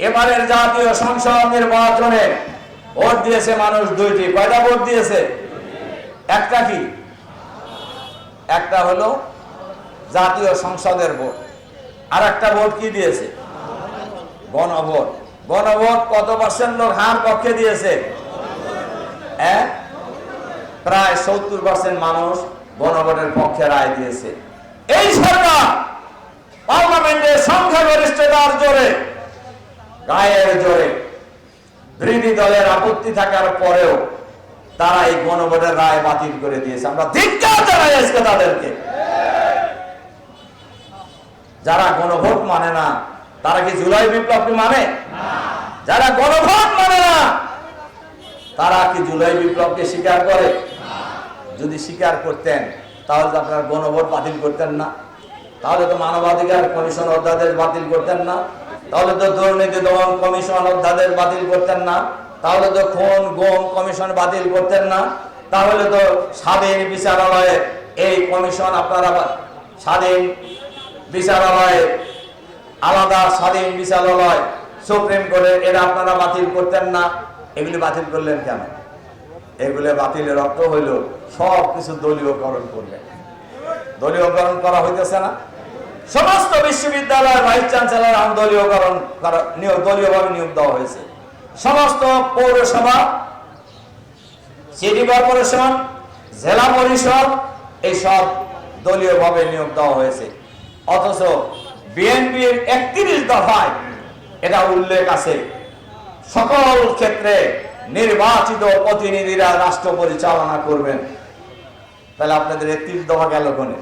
এবারের জাতীয় সংসদ নির্বাচনে ভোট দিয়েছে মানুষ দুইটি। কয়টা ভোট দিয়েছে? একটা কি? একটা হলো জাতীয় সংসদের ভোট, আর একটা ভোট কি দিয়েছে? গণভোট। গণভোট কত পার্সেন্ট লোক হার পক্ষে দিয়েছে? প্রায় 70% মানুষ গণভোটের পক্ষে রায় দিয়েছে। এই সরকার পার্লামেন্টের সংখ্যাগরিষ্ঠতার জোরে, গায়ের জোরে, বিরোধী দলের আপত্তি থাকার পরেও তারা এই গণভোটের রায় বাতিল করে দিয়েছে। আমরা ধিক্কার জানাই আজকে তাদেরকে। যারা গণভোট মানে না তারা কি জুলাই বিপ্লবকে মানে? যারা গণভোট মানে না তারা কি জুলাই বিপ্লবকে স্বীকার করে? যদি স্বীকার করতেন তাহলে তো আপনারা গণভোট বাতিল করতেন না, তাহলে তো মানবাধিকার কমিশন অধ্যাদেশ বাতিল করতেন না, তাহলে তো দুর্নীতি দমন কমিশন অধ্যাদেশ বাতিল করতেন না, তাহলে তো খুন গুম কমিশন বাতিল করতেন না, তাহলে তো স্বাধীন বিচারালয়ে এই কমিশন আপনারা স্বাধীন বিচারালয়ে আলাদা স্বাধীন বিচারালয় সুপ্রিম কোর্টের এরা আপনারা বাতিল করতেন না। এগুলি বাতিল করলেন কেন? এগুলো বাতিলের অর্থ হইল সব কিছু দলীয়করণ করলেন। দলীয়করণ করা হইতেছে না? সমস্ত বিশ্ববিদ্যালয়ের ভাইস চ্যান্সেলর দলীয়করণ দলীয়ভাবে নিয়োগ দেওয়া হয়েছে। সমস্ত পৌরসভা, সিটি কর্পোরেশন, জেলা পরিষদ এই সব দলীয়ভাবে নিয়োগ দেওয়া হয়েছে। অথচ বিএনপির 31 দফায় এটা উল্লেখ আছে সকল ক্ষেত্রে নির্বাচিত প্রতিনিধিরা রাষ্ট্র পরিচালনা করবেন। তাহলে আপনাদের 31 দফা গেল কোনে?